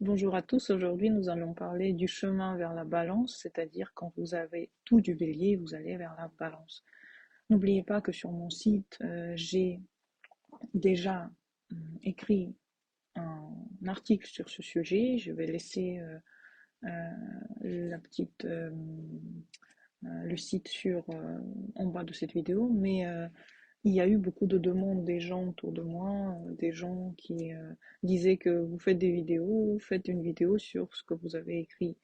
Bonjour à tous, aujourd'hui nous allons parler du chemin vers la balance, c'est-à-dire quand vous avez tout du bélier, vous allez vers la balance. N'oubliez pas que sur mon site, j'ai déjà écrit un article sur ce sujet. Je vais laisser la petite, le site en bas de cette vidéo, mais il y a eu beaucoup de demandes des gens autour de moi, des gens qui disaient que vous faites des vidéos, vous faites une vidéo sur ce que vous avez écrit.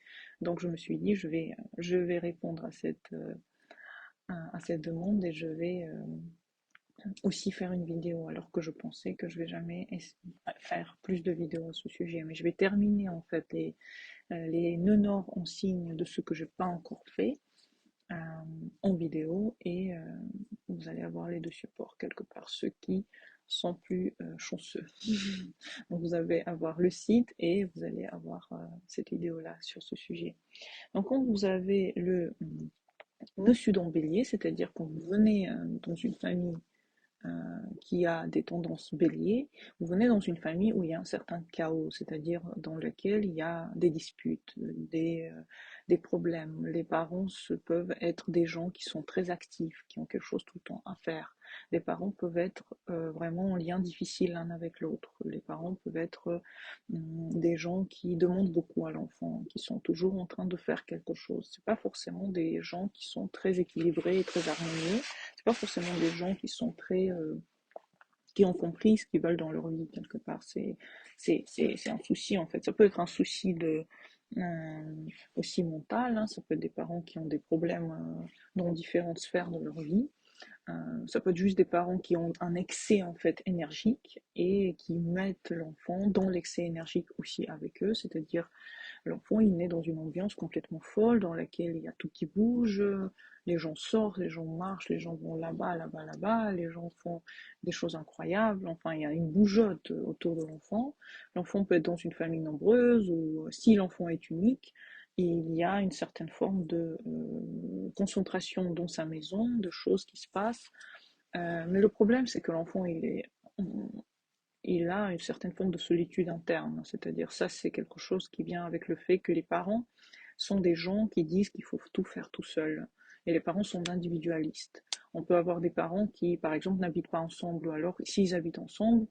Donc je me suis dit, je vais répondre à cette demande et je vais aussi faire une vidéo, alors que je pensais que je vais jamais faire plus de vidéos à ce sujet. Mais je vais terminer en fait les nœuds nord en signe de ce que je n'ai pas encore fait euh, en vidéo et vous allez avoir les deux supports quelque part, ceux qui sont plus chanceux. Donc vous allez avoir le site et vous allez avoir cette vidéo-là sur ce sujet. Donc quand vous avez le dessus en bélier, c'est-à-dire quand vous venez dans une famille euh, qui a des tendances bélier, vous venez dans une famille où il y a un certain chaos, c'est-à-dire dans lequel il y a des disputes, des problèmes. Les parents peuvent être des gens qui sont très actifs, qui ont quelque chose tout le temps à faire. Les parents peuvent être vraiment en lien difficile l'un avec l'autre. Les parents peuvent être des gens qui demandent beaucoup à l'enfant, qui sont toujours en train de faire quelque chose. C'est pas forcément des gens qui sont très équilibrés et très harmonieux. C'est pas forcément des gens qui sont qui ont compris ce qu'ils veulent dans leur vie quelque part. C'est un souci en fait. Ça peut être un souci aussi mental, hein. Ça peut être des parents qui ont des problèmes dans différentes sphères de leur vie. Ça peut être juste des parents qui ont un excès en fait énergique et qui mettent l'enfant dans l'excès énergique aussi avec eux, c'est-à-dire l'enfant, il naît dans une ambiance complètement folle dans laquelle il y a tout qui bouge, les gens sortent, les gens marchent, les gens vont là-bas, là-bas, là-bas, les gens font des choses incroyables, enfin, il y a une bougeotte autour de l'enfant. L'enfant peut être dans une famille nombreuse ou si l'enfant est unique, il y a une certaine forme de concentration dans sa maison, de choses qui se passent. Mais le problème, c'est que l'enfant, il a une certaine forme de solitude interne. C'est-à-dire, ça, c'est quelque chose qui vient avec le fait que les parents sont des gens qui disent qu'il faut tout faire tout seul. Et les parents sont individualistes. On peut avoir des parents qui, par exemple, n'habitent pas ensemble, ou alors s'ils habitent ensemble,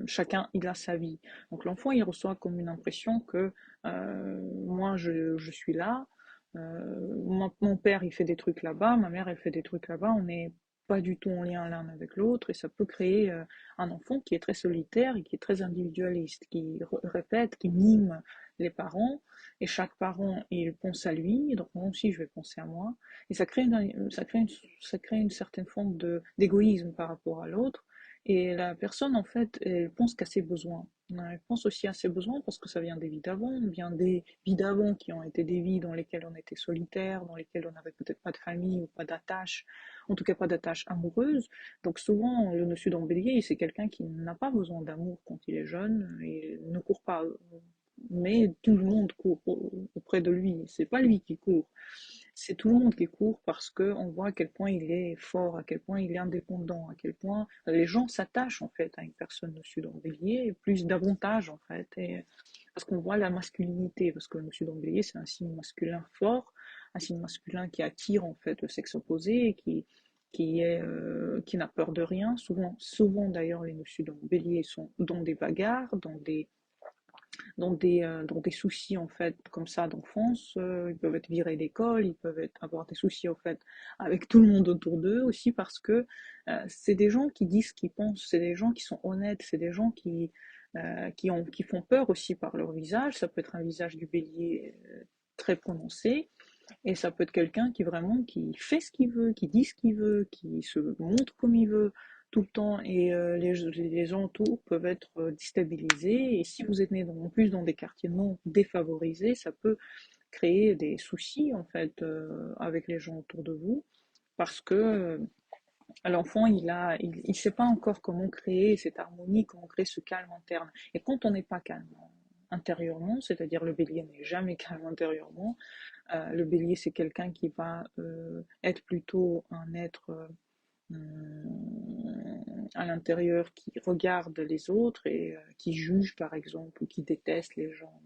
chacun il a sa vie. Donc l'enfant il reçoit comme une impression que moi je suis là, mon père il fait des trucs là-bas, ma mère elle fait des trucs là-bas, on n'est pas du tout en lien l'un avec l'autre et ça peut créer un enfant qui est très solitaire et qui est très individualiste, qui répète, qui mime les parents et chaque parent il pense à lui, donc moi aussi je vais penser à moi et ça crée une certaine forme d'égoïsme par rapport à l'autre et la personne, en fait, elle pense qu'à ses besoins. Elle pense aussi à ses besoins parce que ça vient des vies d'avant, vient des vies d'avant qui ont été des vies dans lesquelles on était solitaire, dans lesquelles on n'avait peut-être pas de famille ou pas d'attache, en tout cas pas d'attache amoureuse. Donc souvent, le monsieur d'Ambélier, c'est quelqu'un qui n'a pas besoin d'amour quand il est jeune et ne court pas. Mais tout le monde court auprès de lui. C'est pas lui qui court, c'est tout le monde qui court parce qu'on voit à quel point il est fort, à quel point il est indépendant, à quel point les gens s'attachent en fait à une personne au-dessus d'Ambélier, plus davantage en fait, et, parce qu'on voit la masculinité, parce que le monsieur d'Ambélier c'est un signe masculin fort, un signe masculin qui attire en fait le sexe opposé, qui n'a peur de rien. Souvent d'ailleurs les monsieur d'Ambélier sont dans des bagarres, dans des soucis en fait comme ça d'enfance, ils peuvent être virés d'école, avoir des soucis en fait avec tout le monde autour d'eux aussi parce que c'est des gens qui disent ce qu'ils pensent, c'est des gens qui sont honnêtes, c'est des gens qui font peur aussi par leur visage. Ça peut être un visage du bélier très prononcé et ça peut être quelqu'un qui vraiment qui fait ce qu'il veut, qui dit ce qu'il veut, qui se montre comme il veut tout le temps et les gens autour peuvent être déstabilisés et si vous êtes né en plus dans des quartiers non défavorisés, ça peut créer des soucis en fait avec les gens autour de vous parce que l'enfant il sait pas encore comment créer cette harmonie, comment créer ce calme interne et quand on n'est pas calme intérieurement, c'est-à-dire le bélier n'est jamais calme intérieurement. Le bélier, c'est quelqu'un qui va être plutôt un être à l'intérieur qui regarde les autres et qui juge par exemple, ou qui déteste les gens,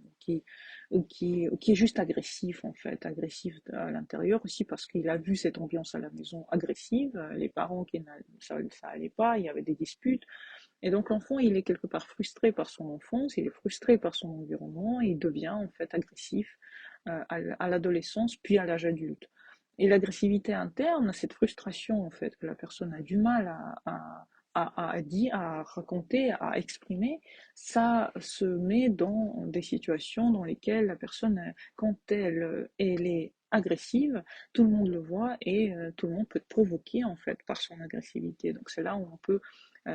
ou qui est juste agressif en fait, agressif à l'intérieur aussi parce qu'il a vu cette ambiance à la maison agressive, les parents ça allait pas, il y avait des disputes, et donc l'enfant il est quelque part frustré par son enfance, il est frustré par son environnement, et il devient en fait agressif à l'adolescence puis à l'âge adulte. Et l'agressivité interne, cette frustration en fait que la personne a du mal à raconter, à exprimer, ça se met dans des situations dans lesquelles la personne, quand elle est agressive, tout le monde le voit et tout le monde peut être provoqué en fait par son agressivité. Donc c'est là où on peut,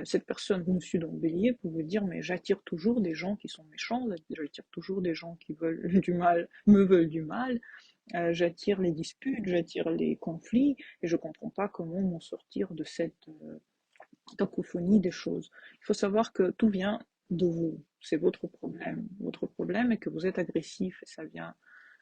cette personne, vous suis dans le bélier, pour vous dire mais j'attire toujours des gens qui sont méchants, j'attire toujours des gens qui veulent du mal, me veulent du mal, j'attire les disputes, j'attire les conflits, et je ne comprends pas comment m'en sortir de cette cacophonie des choses. Il faut savoir que tout vient de vous, c'est votre problème. Votre problème est que vous êtes agressif, et ça vient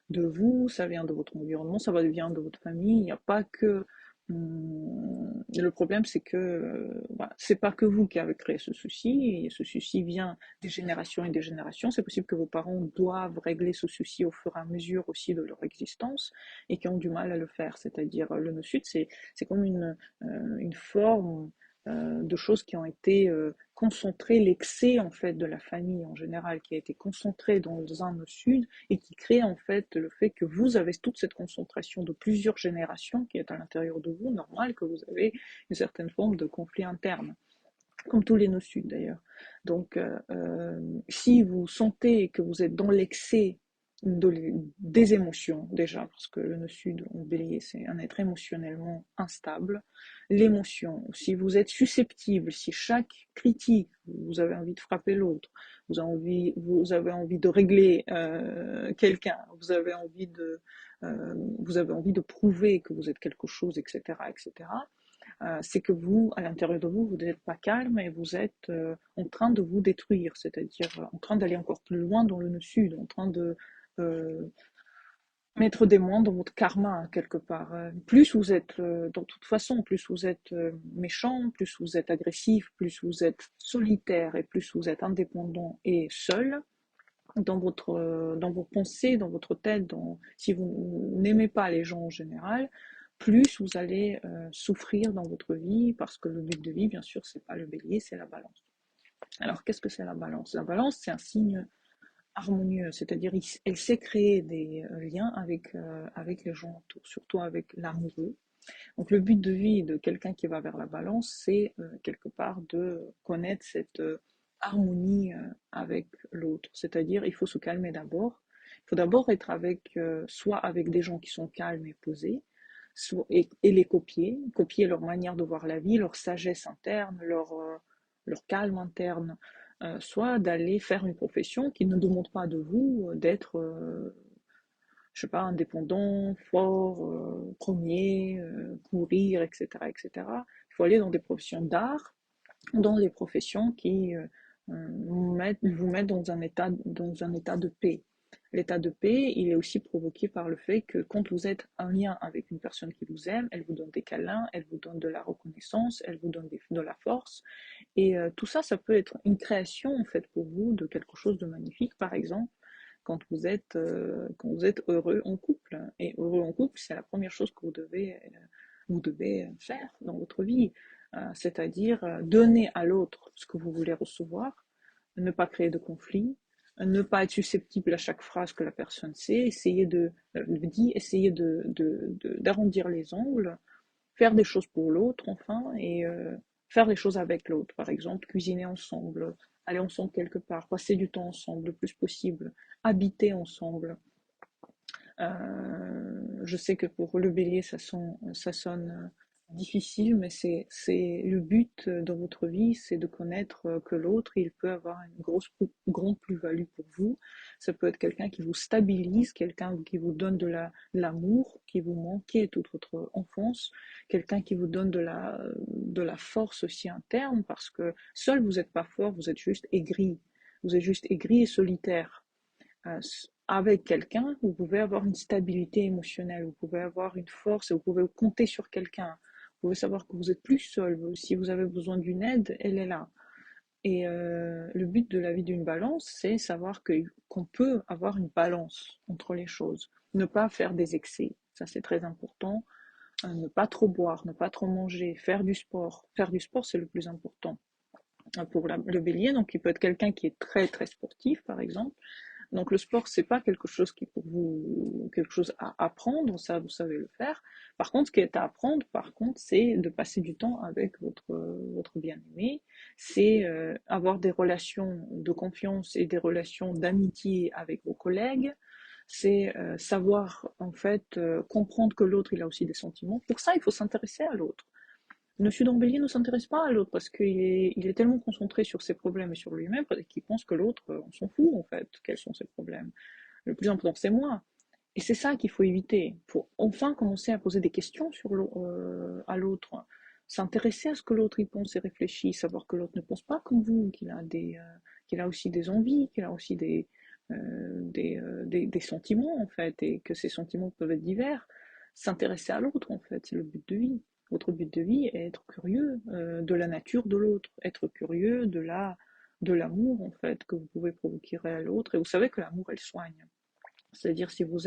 de vous, ça vient de votre environnement, ça vient de votre famille. Il n'y a pas que le problème, c'est que c'est pas que vous qui avez créé ce souci, et ce souci vient des générations et des générations. C'est possible que vos parents doivent régler ce souci au fur et à mesure aussi de leur existence et qui ont du mal à le faire. C'est-à-dire le no-sud, c'est comme une forme de choses qui ont été concentrées, l'excès en fait de la famille en général qui a été concentré dans un no-sud et qui crée en fait le fait que vous avez toute cette concentration de plusieurs générations qui est à l'intérieur de vous, normal que vous avez une certaine forme de conflit interne, comme tous les no-sud d'ailleurs. Donc si vous sentez que vous êtes dans l'excès des émotions déjà, parce que le no-sud en bélier c'est un être émotionnellement instable, l'émotion, si vous êtes susceptible, si chaque critique, vous avez envie de frapper l'autre, vous avez envie de régler quelqu'un, vous avez envie de prouver que vous êtes quelque chose, etc., etc., c'est que vous, à l'intérieur de vous, vous n'êtes pas calme et vous êtes en train de vous détruire, c'est-à-dire en train d'aller encore plus loin dans le sud, en train de euh, mettre des moines dans votre karma quelque part. Plus vous êtes, dans toute façon, plus vous êtes méchant, plus vous êtes agressif, plus vous êtes solitaire et plus vous êtes indépendant et seul, dans vos pensées, dans votre tête, si vous n'aimez pas les gens en général, plus vous allez souffrir dans votre vie, parce que le but de vie, bien sûr, c'est pas le bélier, c'est la balance. Alors, qu'est-ce que c'est la balance? La balance, c'est un signe harmonieux, c'est-à-dire elle sait créer des liens avec les gens autour, surtout avec l'amoureux. Donc le but de vie de quelqu'un qui va vers la balance, c'est quelque part de connaître cette harmonie avec l'autre. C'est-à-dire, il faut se calmer d'abord. Il faut d'abord être soit avec des gens qui sont calmes et posés, et les copier leur manière de voir la vie, leur sagesse interne, leur calme interne, soit d'aller faire une profession qui ne demande pas de vous d'être je sais pas, indépendant, fort, premier, courir, etc., etc. Il faut aller dans des professions d'art, dans des professions qui vous mettent dans un état de paix. L'état de paix, il est aussi provoqué par le fait que quand vous êtes en lien avec une personne qui vous aime, elle vous donne des câlins, elle vous donne de la reconnaissance, elle vous donne de la force. Et tout ça, ça peut être une création en fait pour vous de quelque chose de magnifique. Par exemple, quand vous êtes heureux en couple. Et heureux en couple, c'est la première chose que vous devez faire dans votre vie. C'est-à-dire donner à l'autre ce que vous voulez recevoir, ne pas créer de conflit, ne pas être susceptible à chaque phrase que la personne sait, essayer d'arrondir les angles, faire des choses pour l'autre, enfin, et faire des choses avec l'autre. Par exemple, cuisiner ensemble, aller ensemble quelque part, passer du temps ensemble le plus possible, habiter ensemble. Je sais que pour le bélier, ça sonne difficile, mais c'est le but dans votre vie, c'est de connaître que l'autre, il peut avoir une grande plus-value pour vous. Ça peut être quelqu'un qui vous stabilise, quelqu'un qui vous donne l'amour qui vous manquait toute votre enfance, quelqu'un qui vous donne de la force aussi interne, parce que seul vous n'êtes pas fort, vous êtes juste aigri. Vous êtes juste aigri et solitaire. Avec quelqu'un, vous pouvez avoir une stabilité émotionnelle, vous pouvez avoir une force, vous pouvez compter sur quelqu'un. Vous pouvez savoir que vous êtes plus seul. Si vous avez besoin d'une aide, elle est là. Et le but de la vie d'une balance, c'est savoir qu'on peut avoir une balance entre les choses. Ne pas faire des excès, ça c'est très important. Ne pas trop boire, ne pas trop manger, faire du sport. Faire du sport, c'est le plus important pour le bélier. Donc, il peut être quelqu'un qui est très très sportif, par exemple. Donc, le sport, c'est pas quelque chose qui est pour vous quelque chose à apprendre, ça vous savez le faire. Par contre, ce qui est à apprendre, par contre, c'est de passer du temps avec votre bien-aimé, c'est avoir des relations de confiance et des relations d'amitié avec vos collègues, c'est savoir en fait comprendre que l'autre il a aussi des sentiments. Pour ça, il faut s'intéresser à l'autre. Monsieur Dombellier ne s'intéresse pas à l'autre parce qu'il est tellement concentré sur ses problèmes et sur lui-même qu'il pense que l'autre, on s'en fout en fait, quels sont ses problèmes. Le plus important, c'est moi. Et c'est ça qu'il faut éviter. Il faut enfin commencer à poser des questions à l'autre, s'intéresser à ce que l'autre y pense et réfléchit, savoir que l'autre ne pense pas comme vous, qu'il a aussi des envies, qu'il a aussi des sentiments en fait, et que ces sentiments peuvent être divers. S'intéresser à l'autre en fait, c'est le but de vie. Votre but de vie est être curieux de la nature de l'autre, être curieux de l'amour en fait que vous pouvez provoquer à l'autre. Et vous savez que l'amour elle soigne. C'est-à-dire si vous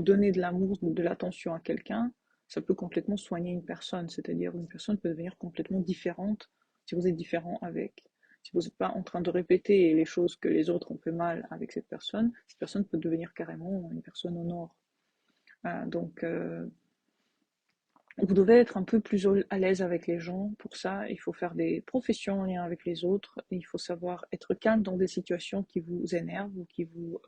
donnez de l'amour, de l'attention à quelqu'un, ça peut complètement soigner une personne. C'est-à-dire une personne peut devenir complètement différente si vous êtes différent avec. Si vous n'êtes pas en train de répéter les choses que les autres ont fait mal avec cette personne peut devenir carrément une personne au nord. Donc, vous devez être un peu plus à l'aise avec les gens. Pour ça, il faut faire des professions en lien avec les autres. Il faut savoir être calme dans des situations qui vous énervent ou qui vous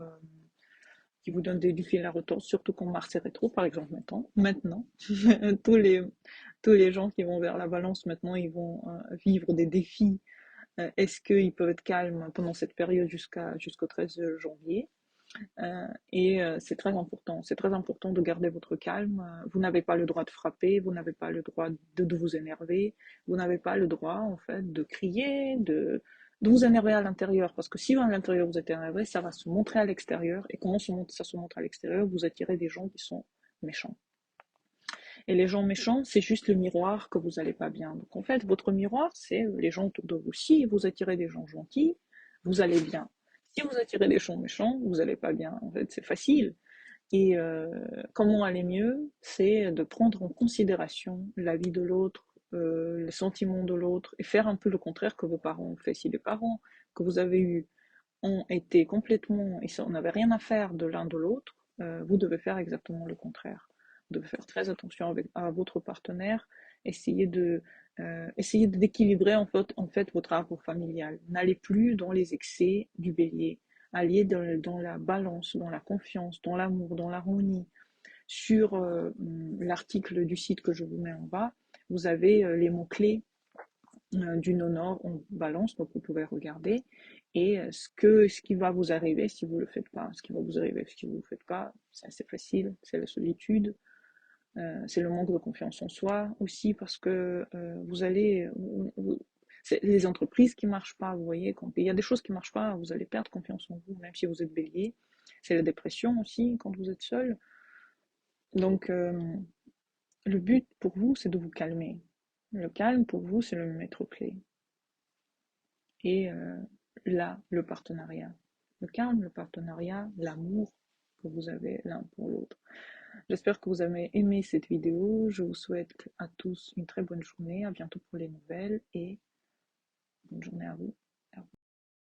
donnent du fil à retordre, surtout quand Mars est rétro, par exemple maintenant. tous, les, tous les gens qui vont vers la balance maintenant, ils vont vivre des défis. Est-ce qu'ils peuvent être calmes pendant cette période jusqu'au 13 janvier? Et c'est très important. C'est très important de garder votre calme. Vous n'avez pas le droit de frapper, vous n'avez pas le droit de vous énerver, vous n'avez pas le droit en fait de crier, de vous énerver à l'intérieur. Parce que si à l'intérieur vous êtes énervé, ça va se montrer à l'extérieur. Et comment ça se montre à l'extérieur? Vous attirez des gens qui sont méchants. Et les gens méchants, c'est juste le miroir que vous n'allez pas bien. Donc en fait, votre miroir, c'est les gens autour de vous. Si vous attirez des gens gentils, vous allez bien. Si vous attirez des gens méchants, vous n'allez pas bien. En fait, c'est facile. Et comment aller mieux? C'est de prendre en considération la vie de l'autre, les sentiments de l'autre, et faire un peu le contraire que vos parents ont fait. Si les parents que vous avez eus ont été complètement, ils n'avaient rien à faire de l'un de l'autre, vous devez faire exactement le contraire. Vous devez faire très attention à votre partenaire, essayer d'équilibrer en fait votre arbre familial. N'allez plus dans les excès du bélier, allez dans la balance, dans la confiance, dans l'amour, dans l'harmonie. Sur l'article du site que je vous mets en bas, vous avez les mots-clés du nord en balance, donc vous pouvez regarder, et ce qui va vous arriver si vous ne le faites pas. Ce qui va vous arriver si vous ne le faites pas, c'est assez facile, c'est la solitude, c'est le manque de confiance en soi aussi, parce que vous allez... c'est les entreprises qui ne marchent pas, vous voyez, quand il y a des choses qui ne marchent pas, vous allez perdre confiance en vous, même si vous êtes bélier. C'est la dépression aussi, quand vous êtes seul. Donc, le but pour vous, c'est de vous calmer. Le calme, pour vous, c'est le maître-clé. Et là, le partenariat. Le calme, le partenariat, l'amour que vous avez l'un pour l'autre. J'espère que vous avez aimé cette vidéo. Je vous souhaite à tous une très bonne journée. À bientôt pour les nouvelles et bonne journée à vous.